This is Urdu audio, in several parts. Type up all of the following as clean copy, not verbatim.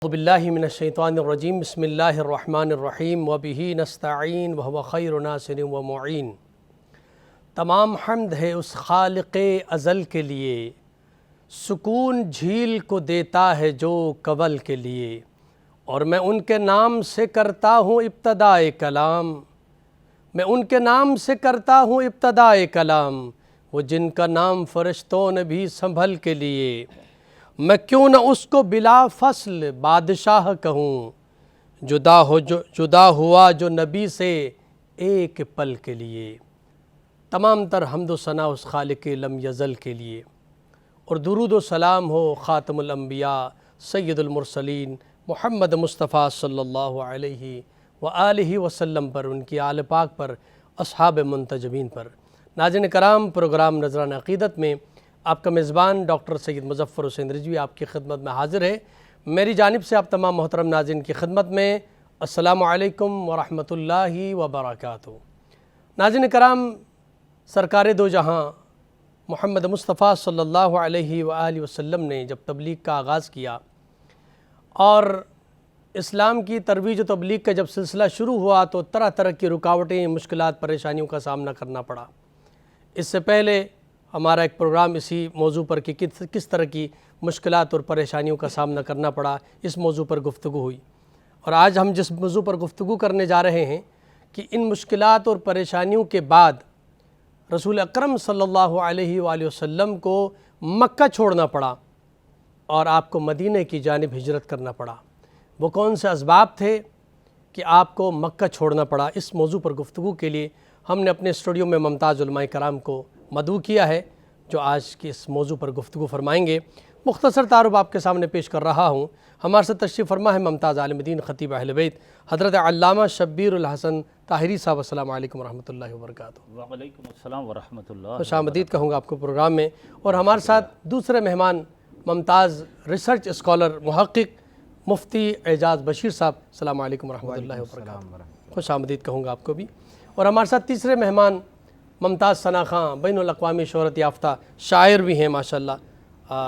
اعوذ باللہ من الشیطان الرجیم بسم اللہ الرحمن الرحیم وبہ نستعین وہو خیر ناصر و معین۔ تمام حمد ہے اس خالق ازل کے لیے، سکون جھیل کو دیتا ہے جو کول کے لیے، اور میں ان کے نام سے کرتا ہوں ابتدائے کلام، میں ان کے نام سے کرتا ہوں ابتدائے کلام، وہ جن کا نام فرشتوں نے بھی سنبھل کے لیے، میں کیوں نہ اس کو بلا فصل بادشاہ کہوں، جدا ہوا جو نبی سے ایک پل کے لیے۔ تمام تر حمد و ثنا اس خالق لم یزل کے لیے، اور درود و سلام ہو خاتم الانبیاء سید المرسلین محمد مصطفیٰ صلی اللہ علیہ وآلہ وسلم پر، ان کی آل پاک پر، اصحاب منتجبین پر۔ ناظرین کرام، پروگرام نظرانہ عقیدت میں آپ کا میزبان ڈاکٹر سید مظفر حسین رضوی آپ کی خدمت میں حاضر ہے۔ میری جانب سے آپ تمام محترم ناظرین کی خدمت میں السلام علیکم ورحمۃ اللہ وبرکاتہ۔ ناظرین کرام، سرکار دو جہاں محمد مصطفیٰ صلی اللہ علیہ وآلہ وسلم نے جب تبلیغ کا آغاز کیا اور اسلام کی ترویج و تبلیغ کا جب سلسلہ شروع ہوا تو طرح طرح کی رکاوٹیں، مشکلات، پریشانیوں کا سامنا کرنا پڑا۔ اس سے پہلے ہمارا ایک پروگرام اسی موضوع پر کہ کس طرح کی مشکلات اور پریشانیوں کا سامنا کرنا پڑا، اس موضوع پر گفتگو ہوئی، اور آج ہم جس موضوع پر گفتگو کرنے جا رہے ہیں کہ ان مشکلات اور پریشانیوں کے بعد رسول اکرم صلی اللہ علیہ وآلہ وسلم کو مکہ چھوڑنا پڑا اور آپ کو مدینہ کی جانب ہجرت کرنا پڑا۔ وہ کون سے اسباب تھے کہ آپ کو مکہ چھوڑنا پڑا؟ اس موضوع پر گفتگو کے لیے ہم نے اپنے اسٹوڈیو میں ممتاز علماء کرام کو مدعو کیا ہے، جو آج کی اس موضوع پر گفتگو فرمائیں گے۔ مختصر تعارف آپ کے سامنے پیش کر رہا ہوں۔ ہمارے ساتھ تشریف فرما ہے ممتاز عالم دین خطیب اہل بیت حضرت علامہ شبیر الحسن طاہری صاحب۔ السلام علیکم ورحمۃ اللہ وبرکاتہ۔ وعلیکم السلام ورحمۃ اللہ۔ خوش آمدید کہوں گا آپ کو پروگرام میں، اور ہمارے ساتھ دوسرے مہمان ممتاز ریسرچ اسکالر محقق مفتی اعجاز بشیر صاحب۔ السلام علیکم ورحمۃ اللہ وبرکاتہ۔ خوش آمدید کہوں گا آپ کو بھی۔ اور ہمارے ساتھ تیسرے مہمان ممتاز ثنا خاں، بین الاقوامی شہرت یافتہ شاعر بھی ہیں ماشاءاللہ،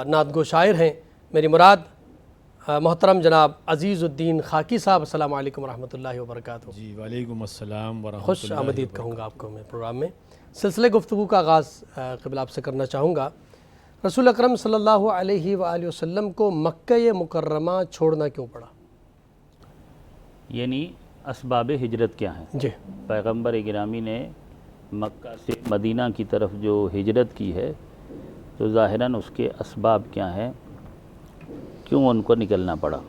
نعت گو شاعر ہیں، میری مراد محترم جناب عزیز الدین خاکی صاحب۔ السلام علیکم ورحمۃ اللہ وبرکاتہ۔ جی وعلیکم السلام ورحمۃ اللہ۔ خوش آمدید کہوں گا آپ کو میں پروگرام میں۔ سلسلے گفتگو کا آغاز قبل آپ سے کرنا چاہوں گا۔ رسول اکرم صلی اللہ علیہ وآلہ وسلم کو مکہ مکرمہ چھوڑنا کیوں پڑا؟ یعنی اسباب ہجرت کیا ہیں؟ جی، پیغمبر گرامی نے مکہ سے مدینہ کی طرف جو ہجرت کی ہے تو ظاہراً اس کے اسباب کیا ہیں، کیوں ان کو نکلنا پڑا؟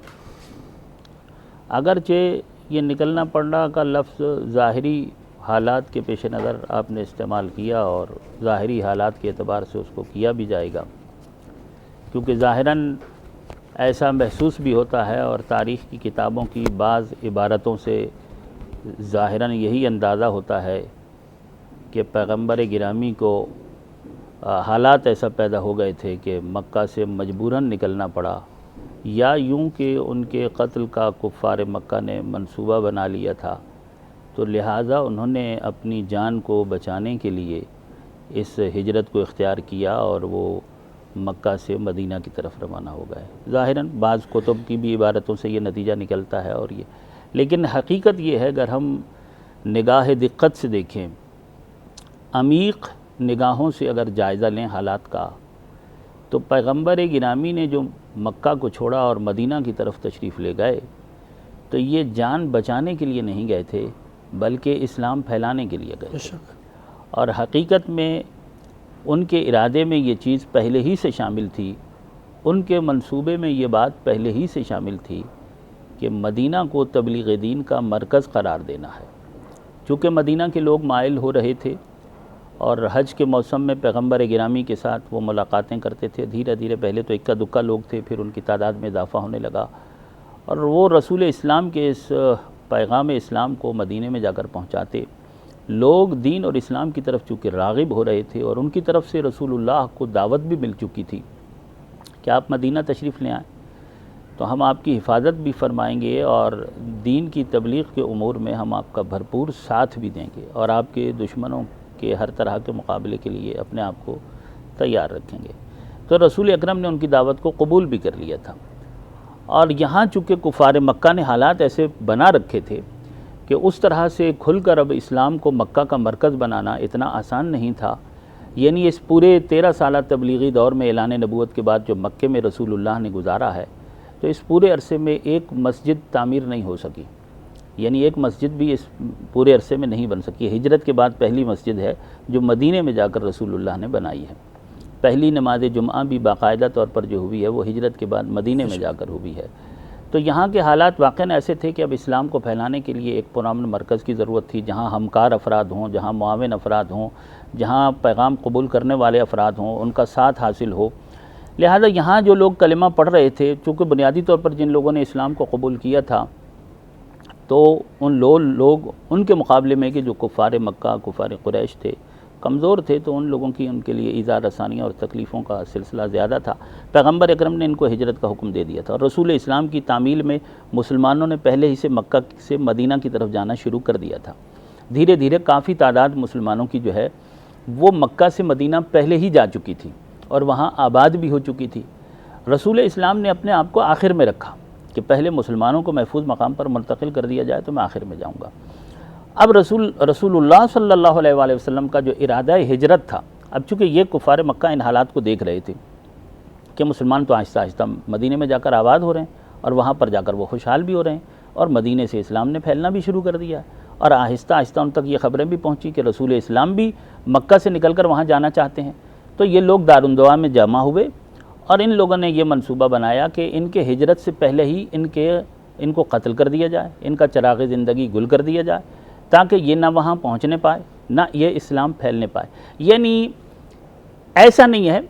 اگرچہ یہ نکلنا پڑنا کا لفظ ظاہری حالات کے پیش نظر آپ نے استعمال کیا، اور ظاہری حالات کے اعتبار سے اس کو کیا بھی جائے گا، کیونکہ ظاہراً ایسا محسوس بھی ہوتا ہے، اور تاریخ کی کتابوں کی بعض عبارتوں سے ظاہراً یہی اندازہ ہوتا ہے کہ پیغمبر گرامی کو حالات ایسا پیدا ہو گئے تھے کہ مکہ سے مجبوراً نکلنا پڑا، یا یوں کہ ان کے قتل کا کفار مکہ نے منصوبہ بنا لیا تھا، تو لہٰذا انہوں نے اپنی جان کو بچانے کے لیے اس ہجرت کو اختیار کیا اور وہ مکہ سے مدینہ کی طرف روانہ ہو گئے۔ ظاہراً بعض کتب کی بھی عبارتوں سے یہ نتیجہ نکلتا ہے، اور یہ لیکن حقیقت یہ ہے، اگر ہم نگاہ دقت سے دیکھیں، عمیق نگاہوں سے اگر جائزہ لیں حالات کا، تو پیغمبر گرامی نے جو مکہ کو چھوڑا اور مدینہ کی طرف تشریف لے گئے، تو یہ جان بچانے کے لیے نہیں گئے تھے، بلکہ اسلام پھیلانے کے لیے گئے تھے۔ اور حقیقت میں ان کے ارادے میں یہ چیز پہلے ہی سے شامل تھی، ان کے منصوبے میں یہ بات پہلے ہی سے شامل تھی کہ مدینہ کو تبلیغ دین کا مرکز قرار دینا ہے۔ چونکہ مدینہ کے لوگ مائل ہو رہے تھے، اور حج کے موسم میں پیغمبر گرامی کے ساتھ وہ ملاقاتیں کرتے تھے، دھیرے دھیرے پہلے تو اکا دکا لوگ تھے، پھر ان کی تعداد میں اضافہ ہونے لگا، اور وہ رسول اسلام کے اس پیغام اسلام کو مدینے میں جا کر پہنچاتے۔ لوگ دین اور اسلام کی طرف چونکہ راغب ہو رہے تھے، اور ان کی طرف سے رسول اللہ کو دعوت بھی مل چکی تھی کہ آپ مدینہ تشریف لے آئیں، تو ہم آپ کی حفاظت بھی فرمائیں گے، اور دین کی تبلیغ کے امور میں ہم آپ کا بھرپور ساتھ بھی دیں گے، اور آپ کے دشمنوں کے ہر طرح کے مقابلے کے لیے اپنے آپ کو تیار رکھیں گے۔ تو رسول اکرم نے ان کی دعوت کو قبول بھی کر لیا تھا، اور یہاں چونکہ کفار مکہ نے حالات ایسے بنا رکھے تھے کہ اس طرح سے کھل کر اب اسلام کو مکہ کا مرکز بنانا اتنا آسان نہیں تھا. یعنی اس پورے 13 سالہ تبلیغی دور میں اعلان نبوت کے بعد جو مکے میں رسول اللہ نے گزارا ہے، تو اس پورے عرصے میں ایک مسجد تعمیر نہیں ہو سکی. یعنی ایک مسجد بھی اس پورے عرصے میں نہیں بن سکی. ہجرت کے بعد پہلی مسجد ہے جو مدینے میں جا کر رسول اللہ نے بنائی ہے. پہلی نماز جمعہ بھی باقاعدہ طور پر جو ہوئی ہے وہ ہجرت کے بعد مدینے میں جا کر ہوئی ہے. تو یہاں کے حالات واقعاً ایسے تھے کہ اب اسلام کو پھیلانے کے لیے ایک پرامن مرکز کی ضرورت تھی، جہاں ہمکار افراد ہوں، جہاں معاون افراد ہوں، جہاں پیغام قبول کرنے والے افراد ہوں، ان کا ساتھ حاصل ہو. لہذا یہاں جو لوگ کلمہ پڑھ رہے تھے، چونکہ بنیادی طور پر جن لوگوں نے اسلام کو قبول کیا تھا، تو ان لوگ ان کے مقابلے میں کہ جو کفار مکہ، کفار قریش تھے، کمزور تھے، تو ان لوگوں کی ان کے لیے ایذا رسانیاں اور تکلیفوں کا سلسلہ زیادہ تھا. پیغمبر اکرم نے ان کو ہجرت کا حکم دے دیا تھا، اور رسول اسلام کی تعمیل میں مسلمانوں نے پہلے ہی سے مکہ سے مدینہ کی طرف جانا شروع کر دیا تھا. دھیرے دھیرے کافی تعداد مسلمانوں کی جو ہے وہ مکہ سے مدینہ پہلے ہی جا چکی تھی اور وہاں آباد بھی ہو چکی تھی. رسول اسلام نے اپنے آپ کو آخر میں رکھا کہ پہلے مسلمانوں کو محفوظ مقام پر منتقل کر دیا جائے تو میں آخر میں جاؤں گا. اب رسول اللہ صلی اللہ علیہ وآلہ وسلم کا جو ارادہ ہجرت تھا، اب چونکہ یہ کفار مکہ ان حالات کو دیکھ رہے تھے کہ مسلمان تو آہستہ آہستہ مدینے میں جا کر آباد ہو رہے ہیں اور وہاں پر جا کر وہ خوشحال بھی ہو رہے ہیں، اور مدینے سے اسلام نے پھیلنا بھی شروع کر دیا ہے، اور آہستہ آہستہ ان تک یہ خبریں بھی پہنچی کہ رسول اسلام بھی مکہ سے نکل کر وہاں جانا چاہتے ہیں. تو یہ لوگ دارالندوا میں جمع ہوئے اور ان لوگوں نے یہ منصوبہ بنایا کہ ان کے ہجرت سے پہلے ہی ان کو قتل کر دیا جائے، ان کا چراغ زندگی گل کر دیا جائے، تاکہ یہ نہ وہاں پہنچنے پائے نہ یہ اسلام پھیلنے پائے. یعنی ایسا نہیں ہے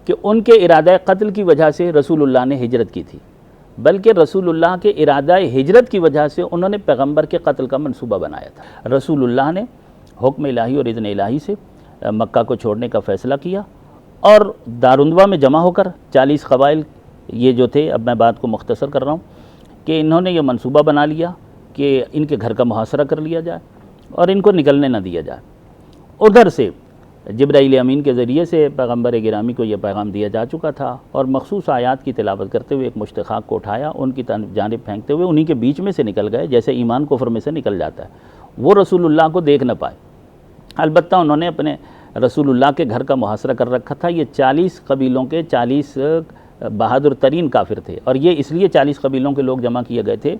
کہ ان کے ارادہ قتل کی وجہ سے رسول اللہ نے ہجرت کی تھی، بلکہ رسول اللہ کے ارادہ ہجرت کی وجہ سے انہوں نے پیغمبر کے قتل کا منصوبہ بنایا تھا. رسول اللہ نے حکم الہی اور اذن الہی سے مکہ کو چھوڑنے کا فیصلہ کیا، اور دارالندوا میں جمع ہو کر 40 قبائل یہ جو تھے، اب میں بات کو مختصر کر رہا ہوں، کہ انہوں نے یہ منصوبہ بنا لیا کہ ان کے گھر کا محاصرہ کر لیا جائے اور ان کو نکلنے نہ دیا جائے. ادھر سے جبرائیل امین کے ذریعے سے پیغمبر گرامی کو یہ پیغام دیا جا چکا تھا، اور مخصوص آیات کی تلاوت کرتے ہوئے ایک مشت خاک کو اٹھایا، ان کی جانب پھینکتے ہوئے انہی کے بیچ میں سے نکل گئے، جیسے ایمان کفر میں سے نکل جاتا ہے. وہ رسول اللہ کو دیکھ نہ پائے. البتہ انہوں نے اپنے رسول اللہ کے گھر کا محاصرہ کر رکھا تھا. یہ 40 قبیلوں کے 40 بہادر ترین کافر تھے، اور یہ اس لیے 40 قبیلوں کے لوگ جمع کیے گئے تھے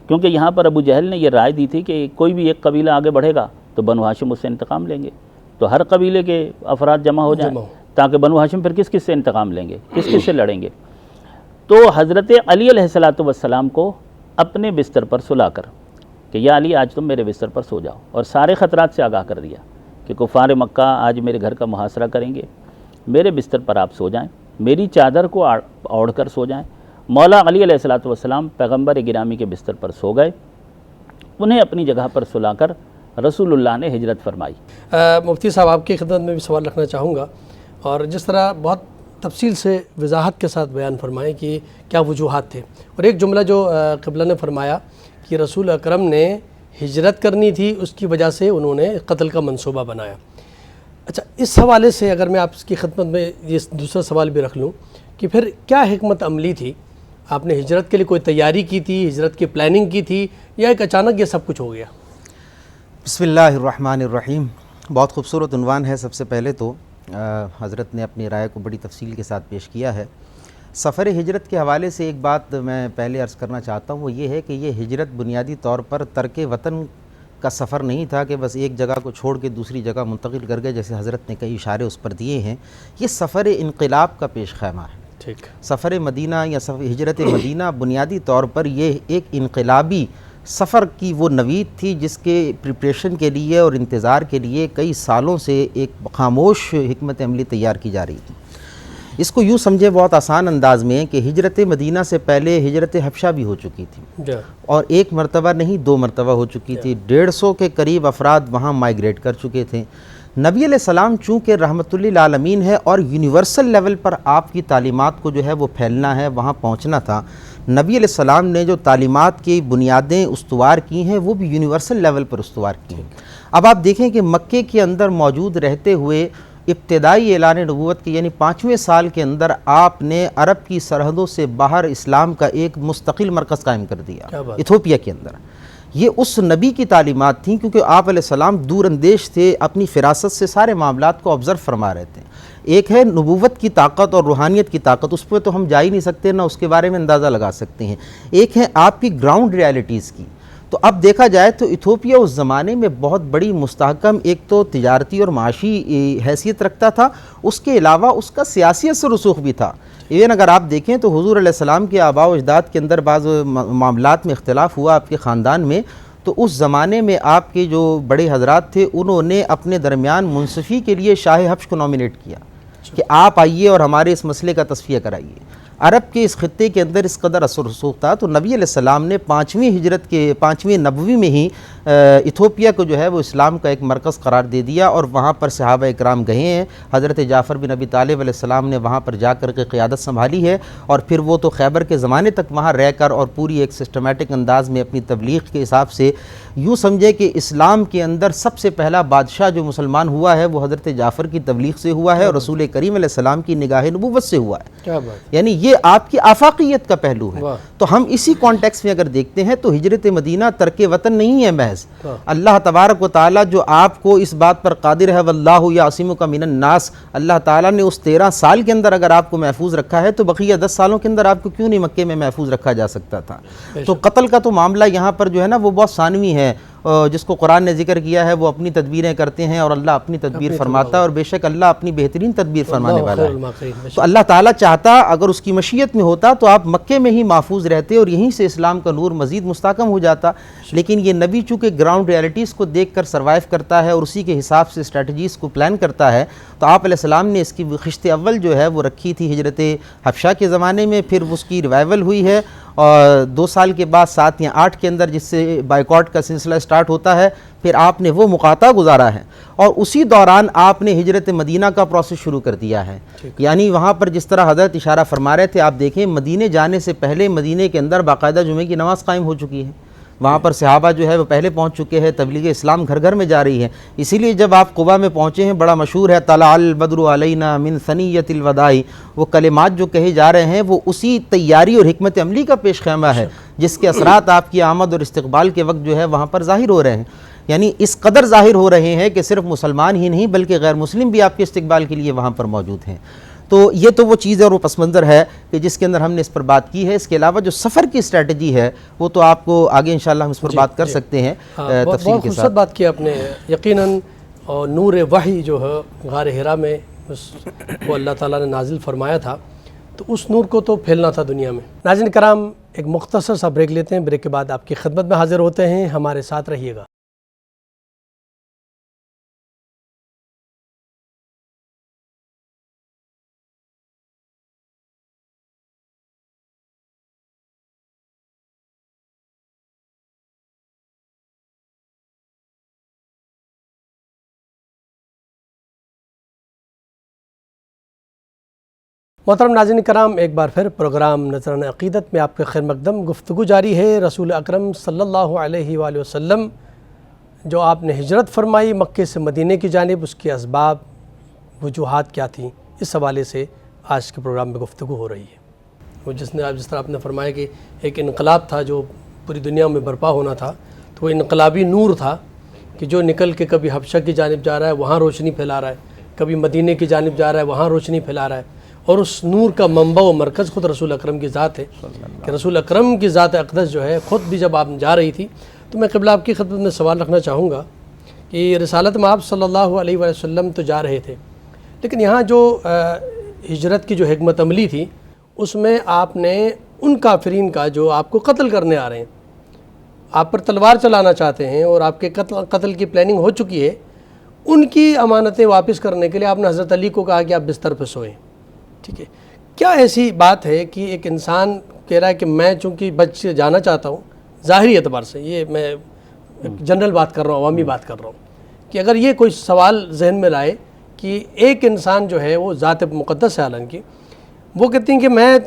کیونکہ یہاں پر ابو جہل نے یہ رائے دی تھی کہ کوئی بھی ایک قبیلہ آگے بڑھے گا تو بنو ہاشم اس سے انتقام لیں گے، تو ہر قبیلے کے افراد جمع ہو جائیں تاکہ بنو ہاشم پھر کس سے انتقام لیں گے، کس سے لڑیں گے. تو حضرت علی علیہ السلام کو اپنے بستر پر سلا کر کہ یا علی آج تم میرے بستر پر سو جاؤ، اور سارے خطرات سے آگاہ کر دیا کہ کفار مکہ آج میرے گھر کا محاصرہ کریں گے، میرے بستر پر آپ سو جائیں، میری چادر کو اوڑھ کر سو جائیں. مولا علی علیہ السلام پیغمبر گرامی کے بستر پر سو گئے، انہیں اپنی جگہ پر سلا کر رسول اللہ نے ہجرت فرمائی. مفتی صاحب آپ کی خدمت میں بھی سوال رکھنا چاہوں گا، اور جس طرح بہت تفصیل سے وضاحت کے ساتھ بیان فرمائیں کہ کیا وجوہات تھے، اور ایک جملہ جو قبلہ نے فرمایا کہ رسول اکرم نے ہجرت کرنی تھی، اس کی وجہ سے انہوں نے قتل کا منصوبہ بنایا. اچھا، اس حوالے سے اگر میں آپ کی خدمت میں یہ دوسرا سوال بھی رکھ لوں کہ پھر کیا حکمت عملی تھی؟ آپ نے ہجرت کے لیے کوئی تیاری کی تھی، ہجرت کی پلاننگ کی تھی، یا ایک اچانک یہ سب کچھ ہو گیا؟ بسم اللہ الرحمن الرحیم. بہت خوبصورت عنوان ہے. سب سے پہلے تو حضرت نے اپنی رائے کو بڑی تفصیل کے ساتھ پیش کیا ہے. سفر ہجرت کے حوالے سے ایک بات میں پہلے عرض کرنا چاہتا ہوں، وہ یہ ہے کہ یہ ہجرت بنیادی طور پر ترک وطن کا سفر نہیں تھا کہ بس ایک جگہ کو چھوڑ کے دوسری جگہ منتقل کر گئے، جیسے حضرت نے کئی اشارے اس پر دیے ہیں. یہ سفر انقلاب کا پیش خیمہ ہے. ٹھیک. سفر مدینہ یا ہجرت مدینہ بنیادی طور پر یہ ایک انقلابی سفر کی وہ نوید تھی جس کے پریپریشن کے لیے اور انتظار کے لیے کئی سالوں سے ایک خاموش حکمت عملی تیار کی جا رہی تھی. اس کو یوں سمجھے بہت آسان انداز میں کہ ہجرت مدینہ سے پہلے ہجرت حبشہ بھی ہو چکی تھی، اور ایک مرتبہ نہیں 2 مرتبہ ہو چکی تھی. 150 کے قریب افراد وہاں مائیگریٹ کر چکے تھے. نبی علیہ السلام چونکہ رحمت للعالمین ہے اور یونیورسل لیول پر آپ کی تعلیمات کو جو ہے وہ پھیلنا ہے، وہاں پہنچنا تھا. نبی علیہ السلام نے جو تعلیمات کی بنیادیں استوار کی ہیں وہ بھی یونیورسل لیول پر استوار کی ہیں. اب آپ دیکھیں کہ مکے کے اندر موجود رہتے ہوئے ابتدائی اعلان نبوت کے یعنی 5ویں سال کے اندر آپ نے عرب کی سرحدوں سے باہر اسلام کا ایک مستقل مرکز قائم کر دیا ایتھوپیا کے اندر۔ یہ اس نبی کی تعلیمات تھیں، کیونکہ آپ علیہ السلام دور اندیش تھے، اپنی فراست سے سارے معاملات کو آبزرو فرما رہے تھے۔ ایک ہے نبوت کی طاقت اور روحانیت کی طاقت، اس پہ تو ہم جا ہی نہیں سکتے، نہ اس کے بارے میں اندازہ لگا سکتے ہیں۔ ایک ہے آپ کی گراؤنڈ ریالٹیز کی۔ تو اب دیکھا جائے تو ایتھوپیا اس زمانے میں بہت بڑی مستحکم ایک تو تجارتی اور معاشی حیثیت رکھتا تھا، اس کے علاوہ اس کا سیاسی اثر رسوخ بھی تھا۔ ایون اگر آپ دیکھیں تو حضور علیہ السلام کے آباء و اجداد کے اندر بعض معاملات میں اختلاف ہوا آپ کے خاندان میں، تو اس زمانے میں آپ کے جو بڑے حضرات تھے انہوں نے اپنے درمیان منصفی کے لیے شاہ حبش کو نامینیٹ کیا کہ آپ آئیے اور ہمارے اس مسئلے کا تصفیہ کرائیے۔ عرب کے اس خطے کے اندر اس قدر اثر رسوخ تھا، تو نبی علیہ السلام نے 5ویں ہجرت کے 5ویں نبوی میں ہی ایتھوپیا کو جو ہے وہ اسلام کا ایک مرکز قرار دے دیا، اور وہاں پر صحابہ اکرام گئے ہیں۔ حضرت جعفر بن ابی طالب علیہ السلام نے وہاں پر جا کر کے قیادت سنبھالی ہے، اور پھر وہ تو خیبر کے زمانے تک وہاں رہ کر اور پوری ایک سسٹمیٹک انداز میں اپنی تبلیغ کے حساب سے، یوں سمجھے کہ اسلام کے اندر سب سے پہلا بادشاہ جو مسلمان ہوا ہے وہ حضرت جعفر کی تبلیغ سے ہوا ہے، اور رسول کریم علیہ السلام کی نگاہ نبوت سے ہوا ہے۔ یعنی یہ آپ کی آفاقیت کا پہلو ہے۔ تو ہم اسی کانٹیکس میں اگر دیکھتے ہیں تو ہجرت مدینہ ترک وطن نہیں ہے محض، اللہ تبارک و تعالیٰ جو آپ کو اس بات پر قادر ہے، واللہ یعصمک من الناس، اللہ تعالیٰ نے اس 13 سال کے اندر اگر آپ کو محفوظ رکھا ہے تو بقیہ 10 سالوں کے اندر آپ کو کیوں نہیں مکے میں محفوظ رکھا جا سکتا تھا؟ تو قتل کا تو معاملہ یہاں پر جو ہے نا وہ بہت ثانوی ہے، جس کو قرآن نے ذکر کیا ہے وہ اپنی تدبیریں کرتے ہیں اور اللہ اپنی تدبیر فرماتا ہے، اور بے شک اللہ اپنی بہترین تدبیر فرمانے والا ہے۔ تو اللہ تعالیٰ چاہتا اگر اس کی مشیت میں ہوتا تو آپ مکے میں ہی محفوظ رہتے اور یہیں سے اسلام کا نور مزید مستحکم ہو جاتا، لیکن یہ نبی چونکہ گراؤنڈ ریالٹیز کو دیکھ کر سروائیو کرتا ہے اور اسی کے حساب سے اسٹریٹجیز کو پلان کرتا ہے، تو آپ علیہ السلام نے اس کی خشت اول جو ہے وہ رکھی تھی ہجرت حبشہ کے زمانے میں، پھر اس کی ریوائول ہوئی ہے، اور 2 سال کے بعد 7 یا 8 کے اندر جس سے بائیکاٹ کا سلسلہ سٹارٹ ہوتا ہے، پھر آپ نے وہ مقاطعہ گزارا ہے، اور اسی دوران آپ نے ہجرت مدینہ کا پروسیس شروع کر دیا ہے۔ یعنی وہاں پر جس طرح حضرت اشارہ فرما رہے تھے، آپ دیکھیں مدینے جانے سے پہلے مدینے کے اندر باقاعدہ جمعے کی نماز قائم ہو چکی ہے، وہاں پر صحابہ جو ہے وہ پہلے پہنچ چکے ہیں، تبلیغ اسلام گھر گھر میں جا رہی ہے۔ اسی لیے جب آپ قباء میں پہنچے ہیں بڑا مشہور ہے طلع البدر علینا من ثنیۃ الوداع، وہ کلمات جو کہے جا رہے ہیں وہ اسی تیاری اور حکمت عملی کا پیش خیمہ ہے جس کے اثرات آپ کی آمد اور استقبال کے وقت جو ہے وہاں پر ظاہر ہو رہے ہیں۔ یعنی اس قدر ظاہر ہو رہے ہیں کہ صرف مسلمان ہی نہیں بلکہ غیر مسلم بھی آپ کے استقبال کے لیے وہاں پر موجود ہیں۔ تو یہ تو وہ چیز ہے اور وہ پس منظر ہے کہ جس کے اندر ہم نے اس پر بات کی ہے۔ اس کے علاوہ جو سفر کی اسٹریٹجی ہے وہ تو آپ کو آگے انشاءاللہ ہم اس پر بات کر سکتے ہیں تفصیل کے ساتھ۔ خوبصورت بات کی آپ نے، یقیناً نور وحی جو ہے غار حرا میں وہ اللہ تعالیٰ نے نازل فرمایا تھا، تو اس نور کو تو پھیلنا تھا دنیا میں۔ ناظرین کرام، ایک مختصر سا بریک لیتے ہیں، بریک کے بعد آپ کی خدمت میں حاضر ہوتے ہیں، ہمارے ساتھ رہیے گا۔ محترم ناظرین کرام، ایک بار پھر پروگرام نظرانہ عقیدت میں آپ کے خیر مقدم گفتگو جاری ہے۔ رسول اکرم صلی اللہ علیہ وآلہ وسلم جو آپ نے ہجرت فرمائی مکے سے مدینہ کی جانب، اس کے اسباب وجوہات کیا تھیں، اس حوالے سے آج کے پروگرام میں گفتگو ہو رہی ہے۔ وہ جس طرح آپ نے فرمایا کہ ایک انقلاب تھا جو پوری دنیا میں برپا ہونا تھا، تو وہ انقلابی نور تھا کہ جو نکل کے کبھی حبشہ کی جانب جا رہا ہے وہاں روشنی پھیلا رہا ہے، کبھی مدینہ کی جانب جا رہا ہے وہاں روشنی پھیلا رہا ہے، اور اس نور کا منبع و مرکز خود رسول اکرم کی ذات ہے کہ رسول اکرم کی ذات اقدس جو ہے خود بھی جب آپ جا رہی تھی، تو میں قبلہ آپ کی خدمت میں سوال رکھنا چاہوں گا کہ رسالت میں آپ صلی اللہ علیہ وسلم تو جا رہے تھے، لیکن یہاں جو ہجرت کی جو حکمت عملی تھی اس میں آپ نے ان کافرین کا جو آپ کو قتل کرنے آ رہے ہیں، آپ پر تلوار چلانا چاہتے ہیں اور آپ کے قتل کی پلاننگ ہو چکی ہے، ان کی امانتیں واپس کرنے کے لیے آپ نے حضرت علی کو کہا کہ آپ بستر پہ سوئیں۔ ٹھیک ہے، کیا ایسی بات ہے کہ ایک انسان کہہ رہا ہے کہ میں چونکہ بچ کے جانا چاہتا ہوں، ظاہری اعتبار سے یہ میں جنرل بات کر رہا ہوں، عوامی بات کر رہا ہوں، کہ اگر یہ کوئی سوال ذہن میں لائے کہ ایک انسان جو ہے وہ ذات مقدس ہے حالانکہ، وہ کہتے ہیں کہ میں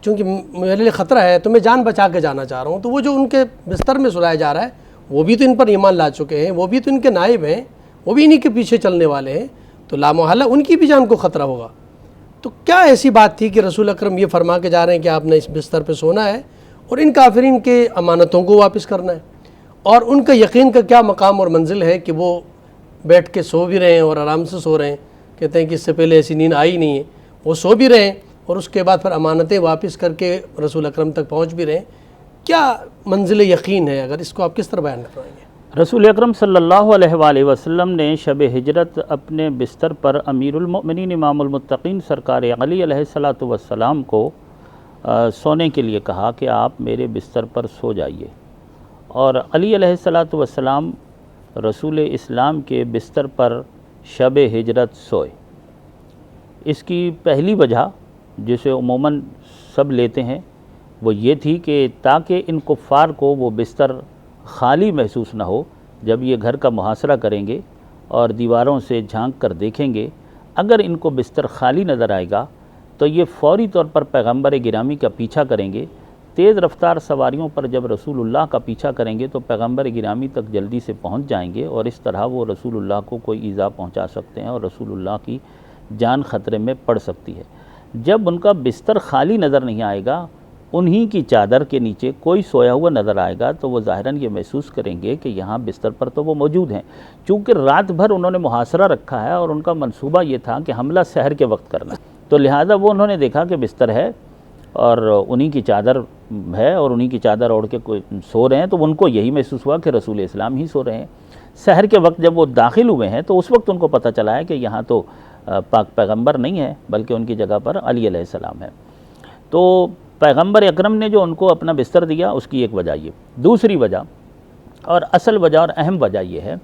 چونکہ میرے لیے خطرہ ہے تو میں جان بچا کے جانا چاہ رہا ہوں، تو وہ جو ان کے بستر میں سلایا جا رہا ہے وہ بھی تو ان پر ایمان لا چکے ہیں، وہ بھی تو ان کے نائب ہیں، وہ بھی انہی کے پیچھے چلنے والے ہیں، تو لامحالہ ان کی بھی جان کو خطرہ ہوگا۔ تو کیا ایسی بات تھی کہ رسول اکرم یہ فرما کے جا رہے ہیں کہ آپ نے اس بستر پہ سونا ہے اور ان کافرین کے امانتوں کو واپس کرنا ہے، اور ان کا یقین کا کیا مقام اور منزل ہے کہ وہ بیٹھ کے سو بھی رہے ہیں اور آرام سے سو رہے ہیں، کہتے ہیں کہ اس سے پہلے ایسی نیند آئی نہیں ہے، وہ سو بھی رہے ہیں اور اس کے بعد پھر امانتیں واپس کر کے رسول اکرم تک پہنچ بھی رہے ہیں۔ کیا منزل یقین ہے؟ اگر اس کو آپ کس طرح بیان کروائیں گے؟ رسول اکرم صلی اللہ علیہ وآلہ وسلم نے شب ہجرت اپنے بستر پر امیر المؤمنین امام المتقین سرکار علی علیہ الصلوۃ والسلام کو سونے کے لیے کہا کہ آپ میرے بستر پر سو جائیے، اور علی علیہ الصلوۃ والسلام رسول اسلام کے بستر پر شب ہجرت سوئے۔ اس کی پہلی وجہ جسے عموماً سب لیتے ہیں وہ یہ تھی کہ تاکہ ان کفار کو وہ بستر خالی محسوس نہ ہو، جب یہ گھر کا محاصرہ کریں گے اور دیواروں سے جھانک کر دیکھیں گے، اگر ان کو بستر خالی نظر آئے گا تو یہ فوری طور پر پیغمبر گرامی کا پیچھا کریں گے۔ تیز رفتار سواریوں پر جب رسول اللہ کا پیچھا کریں گے تو پیغمبر گرامی تک جلدی سے پہنچ جائیں گے، اور اس طرح وہ رسول اللہ کو کوئی ایذا پہنچا سکتے ہیں اور رسول اللہ کی جان خطرے میں پڑ سکتی ہے۔ جب ان کا بستر خالی نظر نہیں آئے گا، انہی کی چادر کے نیچے کوئی سویا ہوا نظر آئے گا، تو وہ ظاہراً یہ محسوس کریں گے کہ یہاں بستر پر تو وہ موجود ہیں۔ چونکہ رات بھر انہوں نے محاصرہ رکھا ہے اور ان کا منصوبہ یہ تھا کہ حملہ سحر کے وقت کرنا، تو لہٰذا وہ انہوں نے دیکھا کہ بستر ہے اور انہی کی چادر ہے اور انہی کی چادر اوڑھ کے کوئی سو رہے ہیں، تو ان کو یہی محسوس ہوا کہ رسول اسلام ہی سو رہے ہیں۔ سحر کے وقت جب وہ داخل ہوئے ہیں تو اس وقت ان کو پتہ چلا ہے کہ یہاں تو پاک پیغمبر نہیں ہے، بلکہ ان کی جگہ پر علی علیہ السلام ہے۔ تو پیغمبر اکرم نے جو ان کو اپنا بستر دیا، اس کی ایک وجہ یہ۔ دوسری وجہ اور اصل وجہ اور اہم وجہ یہ ہے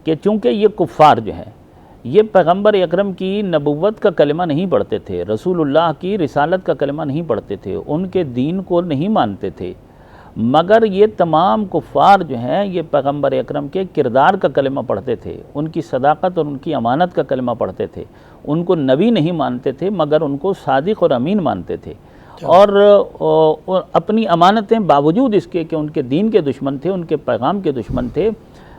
کہ چونکہ یہ کفار جو ہیں یہ پیغمبر اکرم کی نبوت کا کلمہ نہیں پڑھتے تھے، رسول اللہ کی رسالت کا کلمہ نہیں پڑھتے تھے، ان کے دین کو نہیں مانتے تھے، مگر یہ تمام کفار جو ہیں یہ پیغمبر اکرم کے کردار کا کلمہ پڑھتے تھے، ان کی صداقت اور ان کی امانت کا کلمہ پڑھتے تھے، ان کو نبی نہیں مانتے تھے مگر ان کو صادق اور امین مانتے تھے، اور اپنی امانتیں باوجود اس کے کہ ان کے دین کے دشمن تھے، ان کے پیغام کے دشمن تھے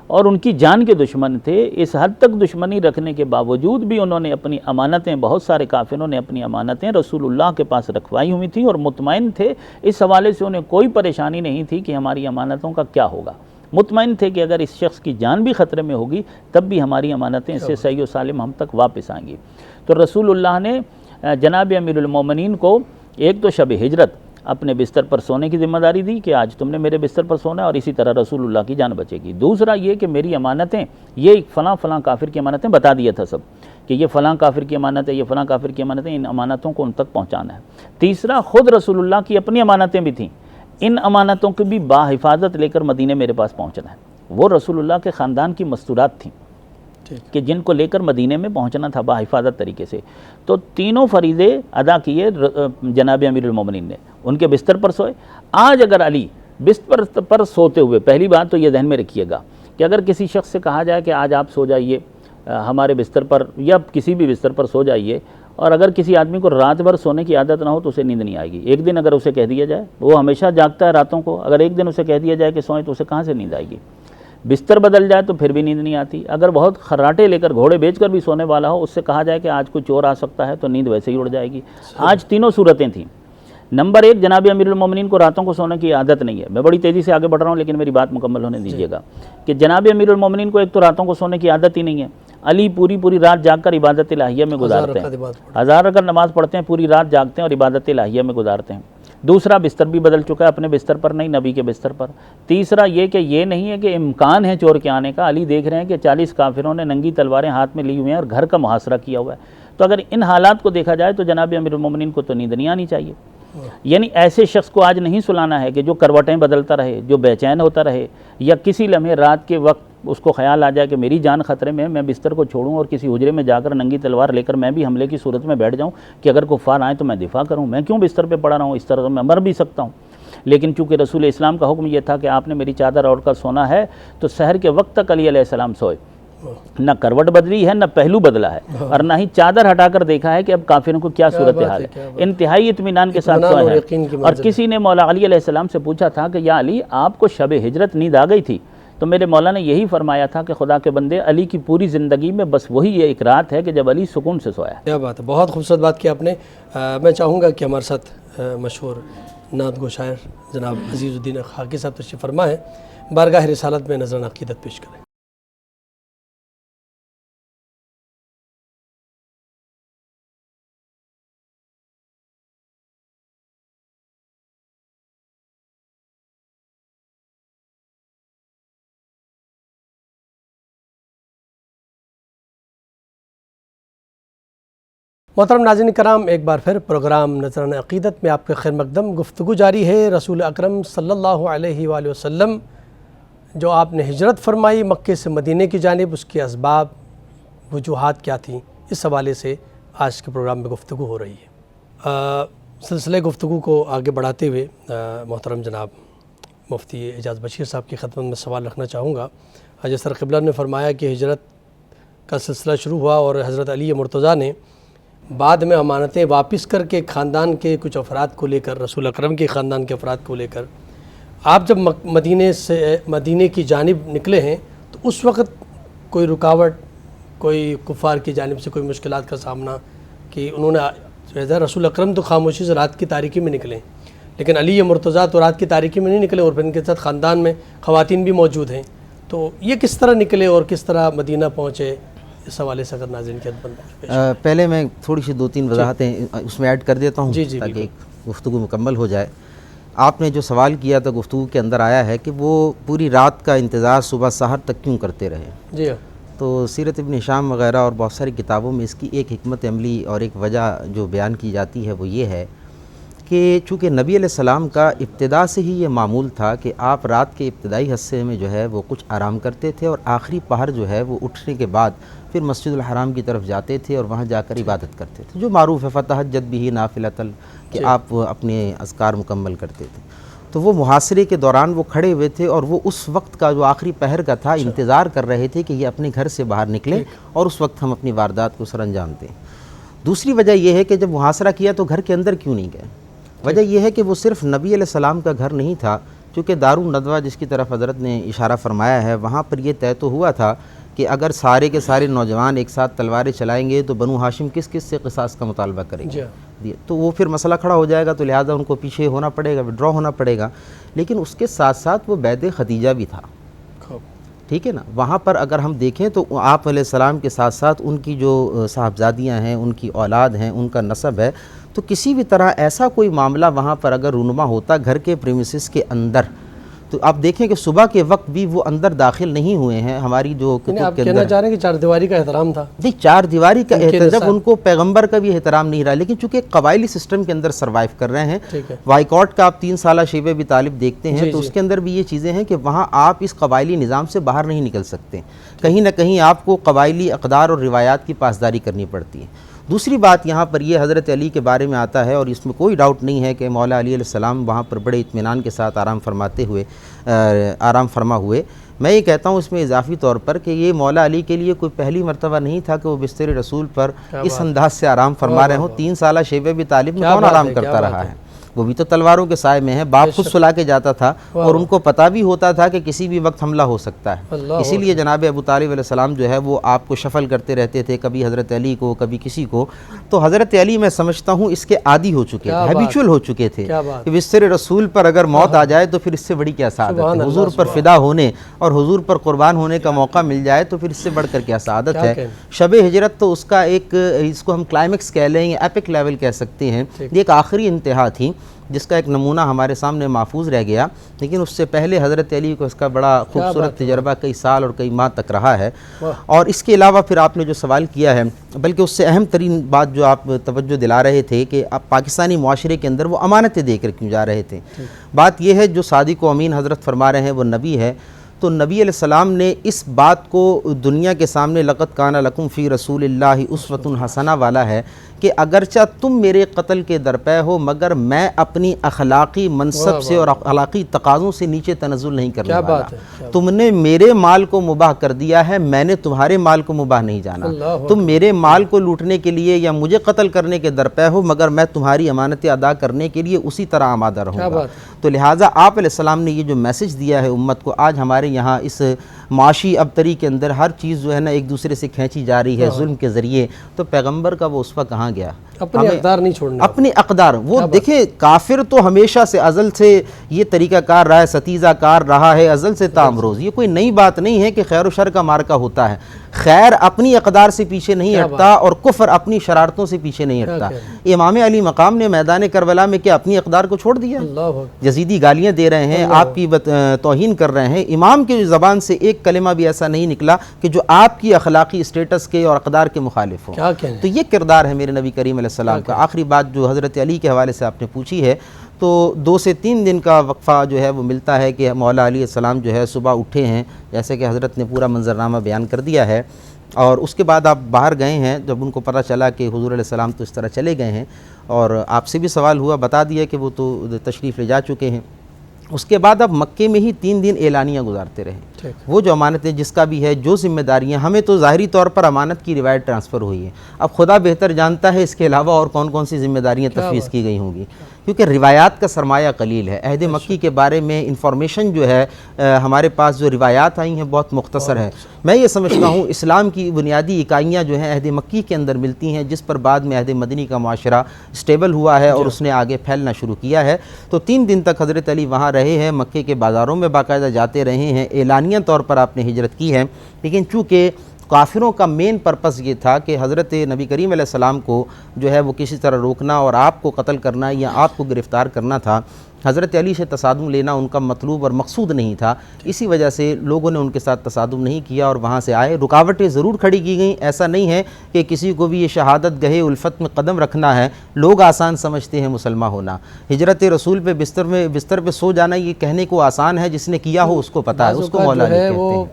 اور ان کی جان کے دشمن تھے، اس حد تک دشمنی رکھنے کے باوجود بھی انہوں نے اپنی امانتیں، بہت سارے کافروں نے اپنی امانتیں رسول اللہ کے پاس رکھوائی ہوئی تھیں اور مطمئن تھے، اس حوالے سے انہیں کوئی پریشانی نہیں تھی کہ ہماری امانتوں کا کیا ہوگا، مطمئن تھے کہ اگر اس شخص کی جان بھی خطرے میں ہوگی تب بھی ہماری امانتیں اس سے صحیح و سالم ہم تک واپس آئیں گی۔ تو رسول اللہ نے جناب امیر المومنین کو ایک تو شب ہجرت اپنے بستر پر سونے کی ذمہ داری دی کہ آج تم نے میرے بستر پر سونا ہے اور اسی طرح رسول اللہ کی جان بچے گی۔ دوسرا یہ کہ میری امانتیں، یہ فلاں فلاں کافر کی امانتیں بتا دیا تھا سب کہ یہ فلاں کافر کی امانت ہے، یہ فلاں کافر کی امانتیں، ان امانتوں کو ان تک پہنچانا ہے۔ تیسرا خود رسول اللہ کی اپنی امانتیں بھی تھیں، ان امانتوں کو بھی باحفاظت لے کر مدینے میرے پاس پہنچنا ہے۔ وہ رسول اللہ کے خاندان کی مستورات تھیں کہ جن کو لے کر مدینے میں پہنچنا تھا باحفاظت طریقے سے۔ تو تینوں فریضے ادا کیے جناب امیر المومنین نے، ان کے بستر پر سوئے۔ آج اگر علی بستر پر سوتے ہوئے، پہلی بات تو یہ ذہن میں رکھیے گا کہ اگر کسی شخص سے کہا جائے کہ آج آپ سو جائیے ہمارے بستر پر یا کسی بھی بستر پر سو جائیے، اور اگر کسی آدمی کو رات بھر سونے کی عادت نہ ہو تو اسے نیند نہیں آئے گی۔ ایک دن اگر اسے کہہ دیا جائے، وہ ہمیشہ جاگتا ہے راتوں کو، اگر ایک دن اسے کہہ دیا جائے کہ سوئیں تو اسے کہاں سے نیند آئے گی؟ بستر بدل جائے تو پھر بھی نیند نہیں آتی۔ اگر بہت خراٹے لے کر گھوڑے بیچ کر بھی سونے والا ہو، اس سے کہا جائے کہ آج کوئی چور آ سکتا ہے تو نیند ویسے ہی اڑ جائے گی۔ آج تینوں صورتیں تھیں۔ نمبر ایک، جناب امیر المومنین کو راتوں کو سونے کی عادت نہیں ہے۔ میں بڑی تیزی سے آگے بڑھ رہا ہوں لیکن میری بات مکمل ہونے دیجیے گا کہ جناب امیر المومنین کو ایک تو راتوں کو سونے کی عادت ہی نہیں ہے۔ علی پوری رات جاگ کر عبادت الہیہ میں گزارتے ہیں، 1000 رکعت نماز پڑھتے ہیں، پوری رات جاگتے ہیں اور عبادت الہیہ میں گزارتے ہیں۔ دوسرا، بستر بھی بدل چکا ہے، اپنے بستر پر نہیں، نبی کے بستر پر۔ تیسرا یہ کہ یہ نہیں ہے کہ امکان ہے چور کے آنے کا، علی دیکھ رہے ہیں کہ 40 کافروں نے ننگی تلواریں ہاتھ میں لی ہوئی ہیں اور گھر کا محاصرہ کیا ہوا ہے۔ تو اگر ان حالات کو دیکھا جائے تو جناب امیر المومنین کو تو نیند نہیں آنی چاہیے۔ یعنی ایسے شخص کو آج نہیں سلانا ہے کہ جو کروٹیں بدلتا رہے، جو بے چین ہوتا رہے، یا کسی لمحے رات کے وقت اس کو خیال آ جائے کہ میری جان خطرے میں ہے، میں بستر کو چھوڑوں اور کسی حجرے میں جا کر ننگی تلوار لے کر میں بھی حملے کی صورت میں بیٹھ جاؤں کہ اگر کفار آئیں تو میں دفاع کروں، میں کیوں بستر پہ پڑا رہا ہوں، اس طرح تو میں مر بھی سکتا ہوں۔ لیکن چونکہ رسول اسلام کا حکم یہ تھا کہ آپ نے میری چادر اوڑھ کر سونا ہے، تو سحر کے وقت تک علی علیہ السلام سوئے، نہ کروٹ بدلی ہے، نہ پہلو بدلا ہے، اور نہ ہی چادر ہٹا کر دیکھا ہے کہ اب کافروں کو کیا صورتحال ہے۔ انتہائی اطمینان کے ساتھ سوئے ہیں۔ اور کسی نے مولا علی علیہ السلام سے پوچھا تھا کہ یا علی، آپ کو شب ہجرت نیند آ گئی تھی؟ تو میرے مولا نے یہی فرمایا تھا کہ خدا کے بندے علی کی پوری زندگی میں بس وہی یہ ایک رات ہے کہ جب علی سکون سے سویا۔ کیا بات ہے، بہت خوبصورت بات کی آپ نے۔ میں چاہوں گا کہ ہمارے ساتھ مشہور نعت گو شاعر جناب عزیز الدین خاکی صاحب تشریف فرما ہے، بارگاہ رسالت میں نذرانہ عقیدت پیش کریں۔ محترم ناظرین کرام، ایک بار پھر پروگرام نذرانہ عقیدت میں آپ کے خیر مقدم گفتگو جاری ہے۔ رسول اکرم صلی اللہ علیہ وآلہ وسلم جو آپ نے ہجرت فرمائی مکے سے مدینے کی جانب، اس کے اسباب وجوہات کیا تھیں، اس حوالے سے آج کے پروگرام میں گفتگو ہو رہی ہے۔ سلسلہ گفتگو کو آگے بڑھاتے ہوئے محترم جناب مفتی اعجاز بشیر صاحب کی خدمت میں سوال رکھنا چاہوں گا۔ جس طرح قبلہ نے فرمایا کہ ہجرت کا سلسلہ شروع ہوا اور حضرت علی مرتضیٰ نے بعد میں امانتیں واپس کر کے خاندان کے کچھ افراد کو لے کر، رسول اکرم کے خاندان کے افراد کو لے کر آپ جب مدینے کی جانب نکلے ہیں تو اس وقت کوئی رکاوٹ، کوئی کفار کی جانب سے کوئی مشکلات کا سامنا کہ انہوں نے رسول اکرم تو خاموشی سے رات کی تاریکی میں نکلے، لیکن علی مرتضیٰ تو رات کی تاریکی میں نہیں نکلے اور پھر ان کے ساتھ خاندان میں خواتین بھی موجود ہیں، تو یہ کس طرح نکلے اور کس طرح مدینہ پہنچے، اس حوالے سے اگر ناظرین کی خدمت میں پہلے میں تھوڑی سی 2-3 وضاحتیں اس میں ایڈ کر دیتا ہوں تاکہ بالکل گفتگو مکمل ہو جائے۔ آپ نے جو سوال کیا تھا گفتگو کے اندر آیا ہے کہ وہ پوری رات کا انتظار صبح سحر تک کیوں کرتے رہے۔ جی ہاں، تو سیرت ابن ہشام وغیرہ اور بہت ساری کتابوں میں اس کی ایک حکمت عملی اور ایک وجہ جو بیان کی جاتی ہے وہ یہ ہے کہ چونکہ نبی علیہ السلام کا ابتدا سے ہی یہ معمول تھا کہ آپ رات کے ابتدائی حصے میں جو ہے وہ کچھ آرام کرتے تھے اور آخری پہر جو ہے وہ اٹھنے کے بعد پھر مسجد الحرام کی طرف جاتے تھے اور وہاں جا کر عبادت کرتے تھے، جو معروف ہے فتحجد بھی نافلۃ کہ آپ اپنے اذکار مکمل کرتے تھے۔ تو وہ محاصرے کے دوران وہ کھڑے ہوئے تھے اور وہ اس وقت کا جو آخری پہر کا تھا انتظار کر رہے تھے کہ یہ اپنے گھر سے باہر نکلیں اور اس وقت ہم اپنی واردات کو سر انجام دیں۔ دوسری وجہ یہ ہے کہ جب محاصرہ کیا تو گھر کے اندر کیوں نہیں گئے؟ وجہ یہ ہے کہ وہ صرف نبی علیہ السلام کا گھر نہیں تھا، چونکہ دارالندوہ جس کی طرف حضرت نے اشارہ فرمایا ہے وہاں پر یہ طے تو ہوا تھا کہ اگر سارے کے سارے نوجوان ایک ساتھ تلواریں چلائیں گے تو بنو ہاشم کس کس سے قصاص کا مطالبہ کریں گے، تو وہ پھر مسئلہ کھڑا ہو جائے گا، تو لہٰذا ان کو پیچھے ہونا پڑے گا، وڈرا ہونا پڑے گا۔ لیکن اس کے ساتھ ساتھ وہ بیعت خدیجہ بھی تھا، ٹھیک ہے نا۔ وہاں پر اگر ہم دیکھیں تو آپ علیہ السلام کے ساتھ ساتھ ان کی جو صاحبزادیاں ہیں، ان کی اولاد ہیں، ان کا نسب ہے، تو کسی بھی طرح ایسا کوئی معاملہ وہاں پر اگر رونما ہوتا گھر کے پریمیسز کے اندر، تو آپ دیکھیں کہ صبح کے وقت بھی وہ اندر داخل نہیں ہوئے ہیں۔ ہماری جو کتب کے اندر کہنا چاہ رہے ہیں کہ چار دیواری کا احترام تھا، نہیں، چار دیواری کا جب ان کو پیغمبر کا بھی احترام نہیں رہا، لیکن چونکہ قبائلی سسٹم کے اندر سروائیو کر رہے ہیں، وائیکاٹ کا آپ 3 سالہ شیب ابی طالب دیکھتے ہیں تو اس کے اندر بھی یہ چیزیں ہیں کہ وہاں آپ اس قبائلی نظام سے باہر نہیں نکل سکتے، کہیں نہ کہیں آپ کو قبائلی اقدار اور روایات کی پاسداری کرنی پڑتی ہے۔ دوسری بات یہاں پر یہ حضرت علی کے بارے میں آتا ہے اور اس میں کوئی ڈاؤٹ نہیں ہے کہ مولا علی علیہ السلام وہاں پر بڑے اطمینان کے ساتھ آرام فرما ہوئے۔ میں یہ کہتا ہوں اس میں اضافی طور پر کہ یہ مولا علی کے لیے کوئی پہلی مرتبہ نہیں تھا کہ وہ بستر رسول پر اس انداز سے آرام فرما رہے ہوں۔ 3 سالہ شیب ابی طالب میں کون آرام کرتا رہا ہے؟ وہ بھی تو تلواروں کے سائے میں ہے، باپ خود سلا کے جاتا تھا اور ان کو پتہ بھی ہوتا تھا کہ کسی بھی وقت حملہ ہو سکتا ہے، اسی لیے جناب ابو طالب علیہ السلام جو ہے وہ آپ کو شفل کرتے رہتے تھے، کبھی حضرت علی کو کبھی کسی کو۔ تو حضرت علی میں سمجھتا ہوں اس کے عادی ہو چکے تھے، ہیبیچول ہو چکے تھے کہ بستر رسول پر اگر موت آ جائے تو پھر اس سے بڑی کیا سعادت ہے، حضور پر فدا ہونے اور حضور پر قربان ہونے کا موقع مل جائے تو پھر اس سے بڑھ کر کیا سعادت ہے۔ شب ہجرت تو اس کا ایک، اس کو ہم کلائمیکس کہہ لیں، ایپک لیول کہہ سکتے ہیں، یہ ایک آخری انتہا تھی جس کا ایک نمونہ ہمارے سامنے محفوظ رہ گیا، لیکن اس سے پہلے حضرت علی کو اس کا بڑا خوبصورت تجربہ کئی سال اور کئی ماہ تک رہا ہے۔ اور اس کے علاوہ پھر آپ نے جو سوال کیا ہے، بلکہ اس سے اہم ترین بات جو آپ توجہ دلا رہے تھے کہ آپ پاکستانی معاشرے کے اندر وہ امانتیں دے کر کیوں جا رہے تھے، بات یہ ہے جو صادق و امین حضرت فرما رہے ہیں وہ نبی ہے، تو نبی علیہ السلام نے اس بات کو دنیا کے سامنے لقد کان لکم فی رسول اللہ اسوۃ حسنہ والا ہے کہ اگرچہ تم میرے قتل کے درپے ہو مگر میں اپنی اخلاقی منصب سے اور اخلاقی تقاضوں سے نیچے تنزل نہیں کرنے والا۔ تم نے میرے مال کو مباح کر دیا ہے، میں نے تمہارے مال کو مباح نہیں جانا۔ تم میرے مال کو لوٹنے کے لیے یا مجھے قتل کرنے کے درپے ہو مگر میں تمہاری امانتیں ادا کرنے کے لیے اسی طرح آمادہ رہوں گا۔ تو لہٰذا آپ علیہ السلام نے یہ جو میسج دیا ہے امت کو، آج ہمارے یہاں اس معاشی ابتری کے اندر ہر چیز جو ہے نا ایک دوسرے سے کھینچی جا رہی ہے ظلم کے ذریعے، تو پیغمبر کا وہ اسوہ کہاں گیا؟ اپنی اقدار نہیں چھوڑنا، اپنی اقدار۔ وہ دیکھیں کافر تو ہمیشہ سے ازل سے یہ طریقہ کار رہا ہے، ستیزہ کار رہا ہے ازل سے تامروز، یہ کوئی نئی بات نہیں ہے کہ خیر و شر کا مارکا ہوتا ہے۔ خیر اپنی اقدار سے پیچھے نہیں ہٹتا اور کفر اپنی شرارتوں سے پیچھے نہیں ہٹتا۔ امام علی مقام نے میدان کربلا میں کیا اپنی اقدار کو چھوڑ دیا؟ یزیدی گالیاں دے رہے ہیں، آپ کی توہین کر رہے ہیں، امام کی زبان سے ایک کلمہ بھی ایسا نہیں نکلا کہ جو آپ کی اخلاقی اسٹیٹس کے اور اقدار کے مخالف ہو۔ تو یہ کردار ہے میرے نبی کریم علیہ السلام کا۔ آخری بات جو حضرت علی کے حوالے سے آپ نے پوچھی ہے، تو 2 سے 3 دن کا وقفہ جو ہے وہ ملتا ہے کہ مولا علی السلام جو ہے صبح اٹھے ہیں، جیسے کہ حضرت نے پورا منظرنامہ بیان کر دیا ہے، اور اس کے بعد آپ باہر گئے ہیں، جب ان کو پتہ چلا کہ حضور علیہ السلام تو اس طرح چلے گئے ہیں، اور آپ سے بھی سوال ہوا، بتا دیا کہ وہ تو تشریف لے جا چکے ہیں۔ اس کے بعد اب مکے میں ہی 3 دن اعلانیہ گزارتے رہے۔ وہ جو امانتیں جس کا بھی ہے، جو ذمہ داریاں، ہمیں تو ظاہری طور پر امانت کی روایت ٹرانسفر ہوئی ہے، اب خدا بہتر جانتا ہے اس کے علاوہ اور کون کون سی ذمہ داریاں تفویض کی گئی ہوں گی، کیونکہ روایات کا سرمایہ قلیل ہے۔ عہد مکی کے بارے میں انفارمیشن جو ہے ہمارے پاس جو روایات آئی ہیں بہت مختصر ہے۔ میں یہ سمجھتا ہوں اسلام کی بنیادی اکائیاں جو ہیں عہد مکی کے اندر ملتی ہیں، جس پر بعد میں عہد مدنی کا معاشرہ اسٹیبل ہوا ہے اور اس نے آگے پھیلنا شروع کیا ہے۔ تو 3 دن تک حضرت علی وہاں رہے ہیں، مکے کے بازاروں میں باقاعدہ جاتے رہے ہیں، اعلانیہ طور پر آپ نے ہجرت کی ہے، لیکن چونکہ کافروں کا مین پرپس یہ تھا کہ حضرت نبی کریم علیہ السلام کو جو ہے وہ کسی طرح روکنا اور آپ کو قتل کرنا یا آپ کو گرفتار کرنا تھا، حضرت علی سے تصادم لینا ان کا مطلوب اور مقصود نہیں تھا، اسی وجہ سے لوگوں نے ان کے ساتھ تصادم نہیں کیا اور وہاں سے آئے۔ رکاوٹیں ضرور کھڑی کی گئیں، ایسا نہیں ہے کہ کسی کو بھی یہ شہادت گہے الفت میں قدم رکھنا ہے، لوگ آسان سمجھتے ہیں مسلمہ ہونا، ہجرت رسول پہ بستر پہ سو جانا یہ کہنے کو آسان ہے، جس نے کیا ہو اس کو پتہ ہے، اس کو مولا علی کہتے ہیں۔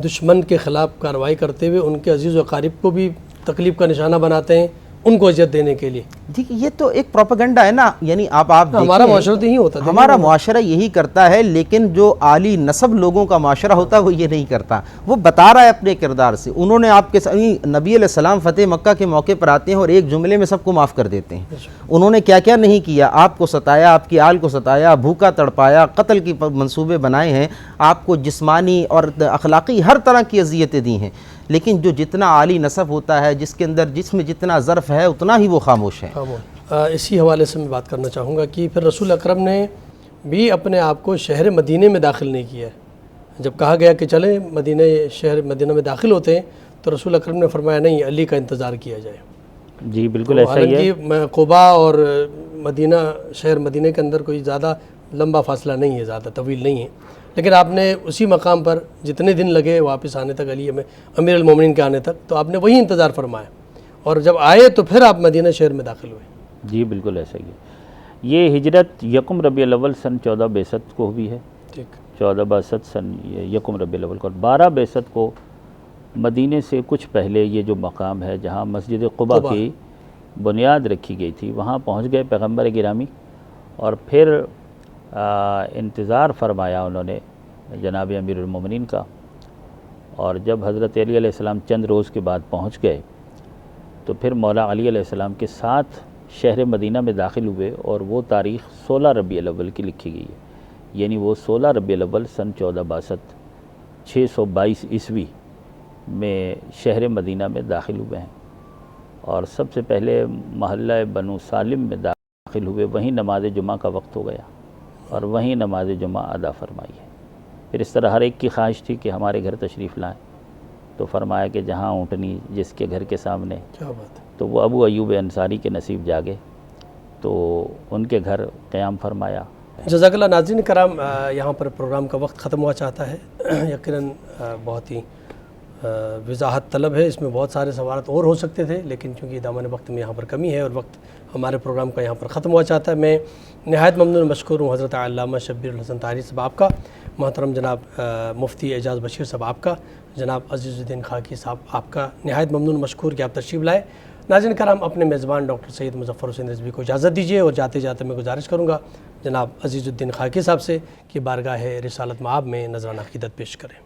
دشمن کے خلاف کارروائی کرتے ہوئے ان کے عزیز و اقارب کو بھی تکلیف کا نشانہ بناتے ہیں، ان کو اذیت دینے کے لیے۔ دیکھیے یہ تو ایک پروپیگنڈا ہے نا، یعنی آپ ہمارا معاشرہ تو یہی ہوتا ہے، ہمارا معاشرہ یہی کرتا ہے، لیکن جو عالی نسب لوگوں کا معاشرہ ہوتا ہے وہ یہ نہیں کرتا، وہ بتا رہا ہے اپنے کردار سے۔ انہوں نے آپ کے نبی علیہ السلام فتح مکہ کے موقع پر آتے ہیں اور ایک جملے میں سب کو معاف کر دیتے ہیں۔ انہوں نے کیا کیا نہیں کیا، آپ کو ستایا، آپ کی آل کو ستایا، بھوکا تڑپایا، قتل کی منصوبے بنائے ہیں، آپ کو جسمانی اور اخلاقی ہر طرح کی اذیتیں دی ہیں، لیکن جو جتنا عالی نسب ہوتا ہے، جس کے اندر جس میں جتنا ظرف ہے اتنا ہی وہ خاموش ہے۔ اسی حوالے سے میں بات کرنا چاہوں گا کہ پھر رسول اکرم نے بھی اپنے آپ کو شہر مدینہ میں داخل نہیں کیا ہے۔ جب کہا گیا کہ چلیں شہر مدینہ میں داخل ہوتے ہیں تو رسول اکرم نے فرمایا نہیں، علی کا انتظار کیا جائے۔ جی بالکل ایسا ہی ہے۔ حالانکہ قبا اور مدینہ، شہر مدینہ کے اندر کوئی زیادہ لمبا فاصلہ نہیں ہے، زیادہ طویل نہیں ہے، لیکن آپ نے اسی مقام پر جتنے دن لگے واپس آنے تک، علی میں امیر المومنین کے آنے تک، تو آپ نے وہی انتظار فرمایا، اور جب آئے تو پھر آپ مدینہ شہر میں داخل ہوئے۔ جی بالکل ایسا ہی ہے۔ یہ ہجرت یکم ربیع الاول سن 14 بعثت کو ہوئی ہے، 14 بعثت سن یکم ربیع الاول کو، اور 12 بعثت کو مدینے سے کچھ پہلے یہ جو مقام ہے جہاں مسجد قباء کی بنیاد رکھی گئی تھی، وہاں پہنچ گئے پیغمبر گرامی، اور پھر انتظار فرمایا انہوں نے جناب امیر المومنین کا، اور جب حضرت علی علیہ السلام چند روز کے بعد پہنچ گئے تو پھر مولا علی علیہ السلام کے ساتھ شہر مدینہ میں داخل ہوئے، اور وہ تاریخ 16 ربیع الاول کی لکھی گئی ہے، یعنی وہ 16 ربیع الاول سن 14 بعثت 622 عیسوی میں شہر مدینہ میں داخل ہوئے ہیں، اور سب سے پہلے محلہ بنو سالم میں داخل ہوئے، وہیں نماز جمعہ کا وقت ہو گیا اور وہیں نماز جمعہ ادا فرمائی ہے۔ پھر اس طرح ہر ایک کی خواہش تھی کہ ہمارے گھر تشریف لائیں، تو فرمایا کہ جہاں اونٹنی جس کے گھر کے سامنے، کیا بات ہے۔ تو وہ ابو ایوب انصاری کے نصیب جاگے تو ان کے گھر قیام فرمایا۔ جزاک اللہ۔ ناظرین کرام، یہاں پر پروگرام کا وقت ختم ہوا چاہتا ہے، یقیناً بہت ہی وضاحت طلب ہے، اس میں بہت سارے سوالات اور ہو سکتے تھے، لیکن چونکہ دامن وقت میں یہاں پر کمی ہے اور وقت ہمارے پروگرام کا یہاں پر ختم ہوا چاہتا ہے، میں نہایت ممنون مشکور ہوں حضرت علامہ شبیر الحسن طاہری صاحب آپ کا، محترم جناب مفتی اعجاز بشیر صاحب آپ کا، جناب عزیز الدین خاکی صاحب آپ کا، نہایت ممنون مشکور کہ آپ تشریف لائے۔ ناظرین کرام، اپنے میزبان ڈاکٹر سید مظفر حسین رضوی کو اجازت دیجیے اور جاتے جاتے میں گزارش کروں گا جناب عزیز الدین خاکی صاحب سے کہ بارگاہ رسالت مآب میں نذرانہ عقیدت پیش کریں۔